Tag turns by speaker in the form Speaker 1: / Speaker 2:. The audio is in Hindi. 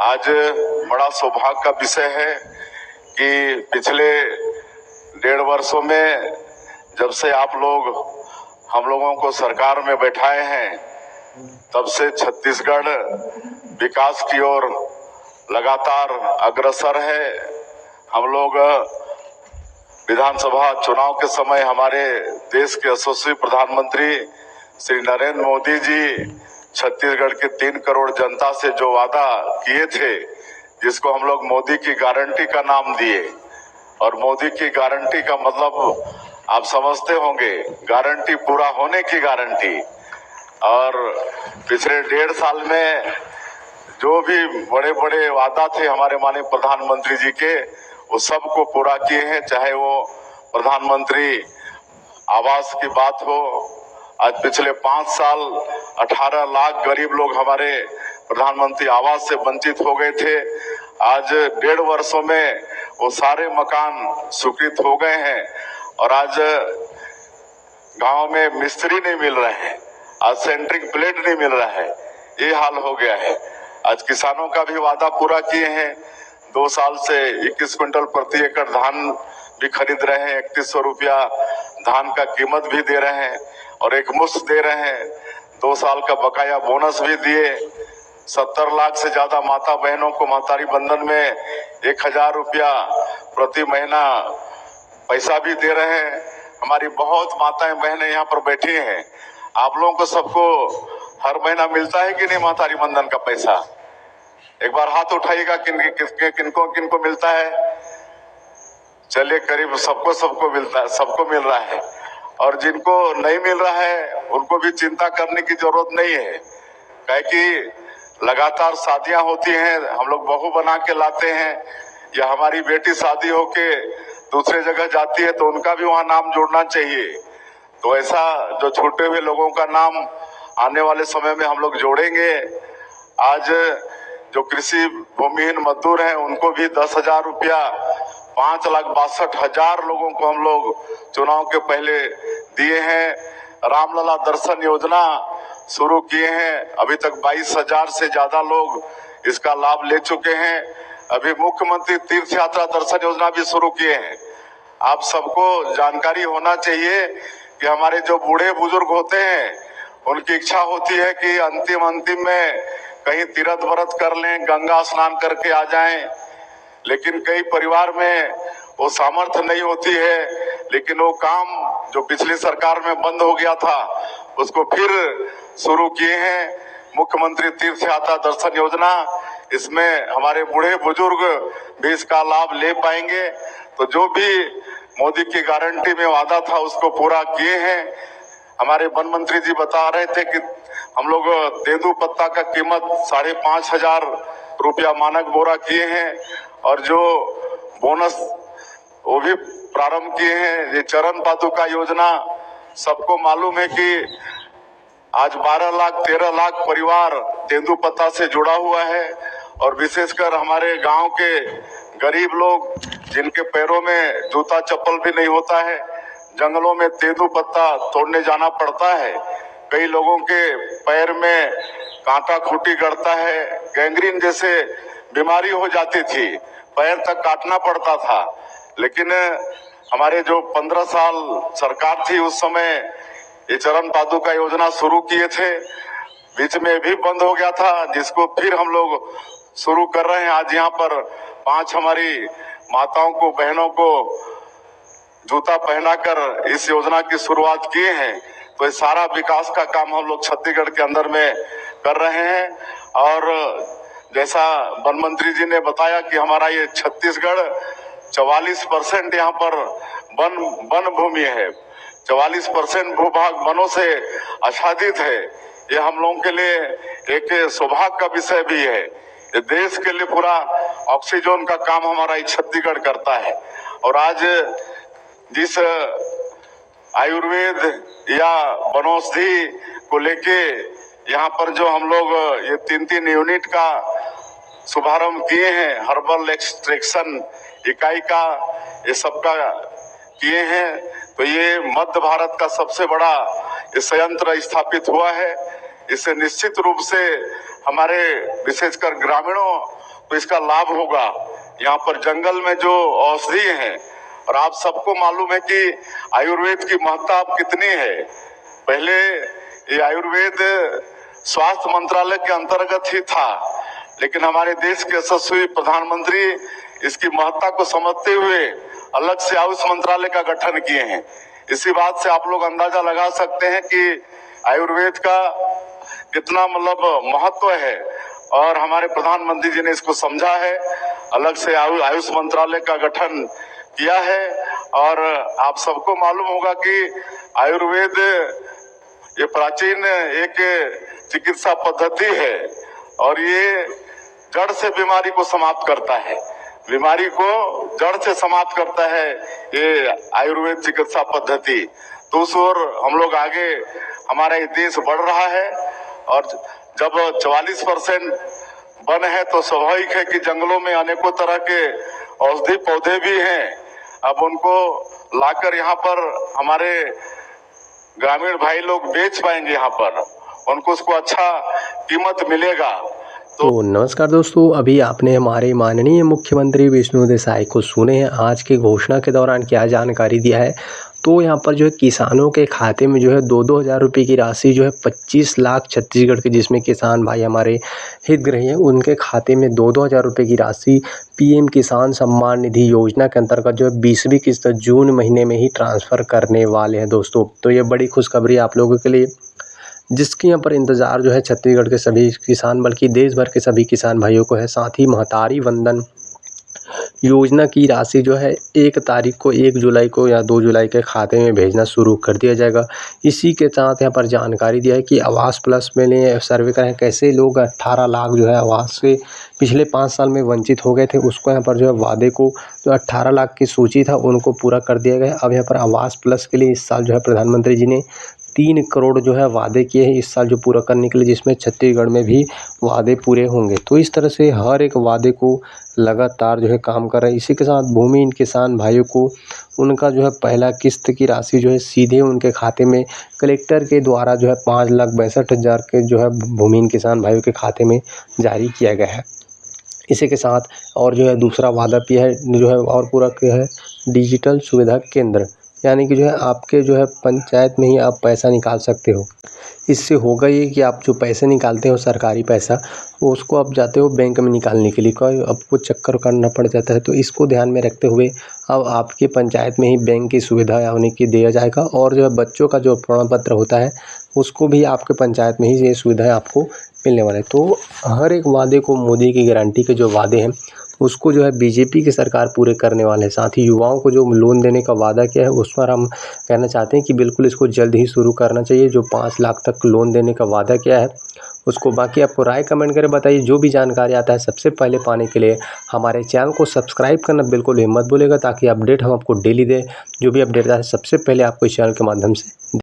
Speaker 1: आज बड़ा सौभाग्य का विषय है कि पिछले 1.5 वर्षों में जब से आप लोग हम लोगों को सरकार में बैठाए हैं, तब से छत्तीसगढ़ विकास की ओर लगातार अग्रसर है। हम लोग विधानसभा चुनाव के समय हमारे देश के यशस्वी प्रधानमंत्री श्री नरेंद्र मोदी जी छत्तीसगढ़ के 3 करोड़ जनता से जो वादा किए थे, जिसको हम लोग मोदी की गारंटी का नाम दिए। और मोदी की गारंटी का मतलब आप समझते होंगे, गारंटी पूरा होने की गारंटी। और पिछले 1.5 साल में जो भी बड़े बड़े वादा थे हमारे माननीय प्रधानमंत्री जी के, वो सबको पूरा किए हैं। चाहे वो प्रधानमंत्री आवास की बात हो, आज पिछले 5 साल 18 लाख गरीब लोग हमारे प्रधानमंत्री आवास से वंचित हो गए थे। आज 1.5 वर्षों में वो सारे मकान स्वीकृत हो गए हैं। और आज गांव में मिस्त्री नहीं मिल रहे हैं, आज सेंट्रिंग प्लेट नहीं मिल रहा है, ये हाल हो गया है। आज किसानों का भी वादा पूरा किए हैं। 2 साल से 21 क्विंटल प्रति एकड़ धान भी खरीद रहे हैं, 3100 रुपया धान का कीमत भी दे रहे हैं और एक मुश्त दे रहे हैं। 2 साल का बकाया बोनस भी दिए। 70 लाख से ज्यादा माता बहनों को महतारी बंधन में 1000 रुपया प्रति महीना पैसा भी दे रहे हैं। हमारी बहुत माताएं बहनें यहाँ पर बैठी हैं। आप लोगों को सबको हर महीना मिलता है कि नहीं महतारी बंधन का पैसा? एक बार हाथ उठाइएगा, किनको किनको मिलता है? चलिए, करीब सबको मिलता है, सबको मिल रहा है। और जिनको नहीं मिल रहा है उनको भी चिंता करने की जरूरत नहीं है, काहे कि लगातार शादियां होती हैं, हम लोग बहू बना के लाते हैं, या हमारी बेटी शादी होके दूसरे जगह जाती है तो उनका भी वहां नाम जोड़ना चाहिए। तो ऐसा जो छूटे हुए लोगों का नाम आने वाले समय में हम लोग जोड़ेंगे। आज जो कृषि भूमिहीन मजदूर हैं उनको भी 10,000 रुपया, 5,62,000 लोगों को हम लोग चुनाव के पहले दिए हैं। रामलला दर्शन योजना शुरू किए हैं, अभी तक 22,000 से ज्यादा लोग इसका लाभ ले चुके हैं। अभी मुख्यमंत्री तीर्थ यात्रा दर्शन योजना भी शुरू किए हैं। आप सबको जानकारी होना चाहिए कि हमारे जो बूढ़े बुजुर्ग होते हैं उनकी इच्छा होती है कि अंतिम में कहीं तीर्थ व्रत कर लें, गंगा स्नान करके आ जाएं, लेकिन कई परिवार में वो सामर्थ्य नहीं होती है। लेकिन वो काम जो पिछली सरकार में बंद हो गया था उसको फिर शुरू किए हैं, मुख्यमंत्री तीर्थ यात्रा दर्शन योजना। इसमें हमारे बूढ़े बुजुर्ग भी इसका लाभ ले पाएंगे। तो जो भी मोदी की गारंटी में वादा था उसको पूरा किए हैं। हमारे वन मंत्री जी बता रहे थे कि हम लोग तेंदू पत्ता का कीमत 5,500 रुपया मानक बोरा किए हैं, और जो बोनस वो भी प्रारंभ किए हैं। ये चरण पादुका योजना, सबको मालूम है कि आज 12 लाख 13 लाख परिवार तेंदू पत्ता से जुड़ा हुआ है। और विशेषकर हमारे गांव के गरीब लोग जिनके पैरों में जूता चप्पल भी नहीं होता है, जंगलों में तेंदू पत्ता तोड़ने जाना पड़ता है। कई लोगों के पैर में कांटा खूंटी गड़ता है, गैंग्रीन जैसे बीमारी हो जाती थी, पैर तक काटना पड़ता था। लेकिन हमारे जो 15 साल सरकार थी उस समय ये चरण पादुका योजना शुरू किए थे, बीच में भी बंद हो गया था, जिसको फिर हम लोग शुरू कर रहे हैं। आज यहाँ पर 5 हमारी माताओं को, बहनों को जूता पहनाकर इस योजना की शुरुआत किए हैं। तो ये सारा विकास का काम हम लोग छत्तीसगढ़ के अंदर में कर रहे हैं। और जैसा वन मंत्री जी ने बताया कि हमारा ये छत्तीसगढ़ 44% यहाँ पर वन भूमि है, 44% भूभाग वनों से आच्छादित है। ये हम लोगों के लिए एक सौभाग्य का विषय भी है। ये देश के लिए पूरा ऑक्सीजन का काम हमारा छत्तीसगढ़ करता है। और आज जिस आयुर्वेद या वनौषधि को लेके यहाँ पर जो हम लोग ये 3 यूनिट का शुभारंभ किए हैं, हर्बल एक्सट्रैक्शन इकाई का, ये सबका किए हैं। तो ये मध्य भारत का सबसे बड़ा संयंत्र स्थापित हुआ है। इससे निश्चित रूप से हमारे विशेषकर ग्रामीणों तो इसका लाभ होगा। यहाँ पर जंगल में जो औषधि है, और आप सबको मालूम है कि आयुर्वेद की महत्ता अब कितनी है। पहले ये आयुर्वेद स्वास्थ्य मंत्रालय के अंतर्गत ही था, लेकिन हमारे देश के यशस्वी प्रधानमंत्री इसकी महत्ता को समझते हुए अलग से आयुष मंत्रालय का गठन किए हैं। इसी बात से आप लोग अंदाजा लगा सकते हैं कि आयुर्वेद का कितना महत्व है, और हमारे प्रधानमंत्री जी ने इसको समझा है, अलग से आयुष मंत्रालय का गठन किया है। और आप सबको मालूम होगा कि आयुर्वेद ये प्राचीन एक चिकित्सा पद्धति है, और ये जड़ से बीमारी को समाप्त करता है, बीमारी को जड़ से समाप्त करता है ये आयुर्वेद चिकित्सा पद्धति। तो उस ओर हम लोग आगे, हमारा ये देश बढ़ रहा है, और जब 44% वन है तो स्वाभाविक है कि जंगलों में अनेकों तरह के औषधि पौधे भी हैं। अब उनको लाकर यहाँ पर हमारे ग्रामीण भाई लोग बेच पाएंगे, यहाँ पर उनको उसको अच्छा कीमत मिलेगा।
Speaker 2: तो नमस्कार दोस्तों, अभी आपने हमारे माननीय मुख्यमंत्री विष्णु देसाई को सुने हैं आज की घोषणा के दौरान क्या जानकारी दिया है। तो यहाँ पर जो है किसानों के खाते में जो है 2-2 हज़ार रुपये की राशि जो है 25 लाख छत्तीसगढ़ के, जिसमें किसान भाई हमारे हितग्राही हैं, उनके खाते में 2-2 हज़ार रुपये की राशि पीएम किसान सम्मान निधि योजना के अंतर्गत जो है 20वीं किस्त जून महीने में ही ट्रांसफ़र करने वाले हैं दोस्तों। तो ये बड़ी खुशखबरी आप लोगों के लिए, जिसकी यहाँ पर इंतज़ार जो है छत्तीसगढ़ के सभी किसान, बल्कि देश भर के सभी किसान भाइयों को है। साथ ही महतारी वंदन योजना की राशि जो है 1 तारीख को, 1 जुलाई को या 2 जुलाई के खाते में भेजना शुरू कर दिया जाएगा। इसी के साथ यहाँ पर जानकारी दिया है कि आवास प्लस में लिए सर्वे करें कैसे लोग 18 लाख जो है आवास से पिछले 5 साल में वंचित हो गए थे, उसको यहाँ पर जो है वादे को, जो 18 लाख की सूची था उनको पूरा कर दिया गया। अब यहाँ पर आवास प्लस के लिए इस साल जो है प्रधानमंत्री जी ने 3 करोड़ जो है वादे किए हैं इस साल जो पूरा करने के लिए, जिसमें छत्तीसगढ़ में भी वादे पूरे होंगे। तो इस तरह से हर एक वादे को लगातार जो है काम कर रहे हैं। इसी के साथ भूमिहीन किसान भाइयों को उनका जो है पहला किस्त की राशि जो है सीधे उनके खाते में कलेक्टर के द्वारा जो है 5,62,000 के जो है भूमिहीन किसान भाइयों के खाते में जारी किया गया है। इसी के साथ और जो है दूसरा वादा भी है जो है और पूरा किया है, डिजिटल सुविधा केंद्र, यानी कि जो है आपके जो है पंचायत में ही आप पैसा निकाल सकते हो। इससे होगा ये कि आप जो पैसे निकालते हो सरकारी पैसा, उसको आप जाते हो बैंक में निकालने के लिए, कोई आपको चक्कर करना पड़ जाता है। तो इसको ध्यान में रखते हुए अब आपके पंचायत में ही बैंक की सुविधा यानी कि दिया जाएगा, और जो है बच्चों का जो प्रमाण पत्र होता है उसको भी आपके पंचायत में ही ये सुविधाएँ आपको मिलने वाला है। तो हर एक वादे को, मोदी की गारंटी के जो वादे हैं उसको जो है बीजेपी की सरकार पूरे करने वाले हैं। साथ ही युवाओं को जो लोन देने का वादा किया है उस पर हम कहना चाहते हैं कि बिल्कुल इसको जल्द ही शुरू करना चाहिए। जो 5 लाख तक लोन देने का वादा किया है उसको, बाकी आपको राय कमेंट करके बताइए। जो भी जानकारी आता है सबसे पहले पाने के लिए हमारे चैनल को सब्सक्राइब करना बिल्कुल हिम्मत भूलेगा, ताकि अपडेट हम आपको डेली दें। जो भी अपडेट आता है सबसे पहले आपको इस चैनल के माध्यम से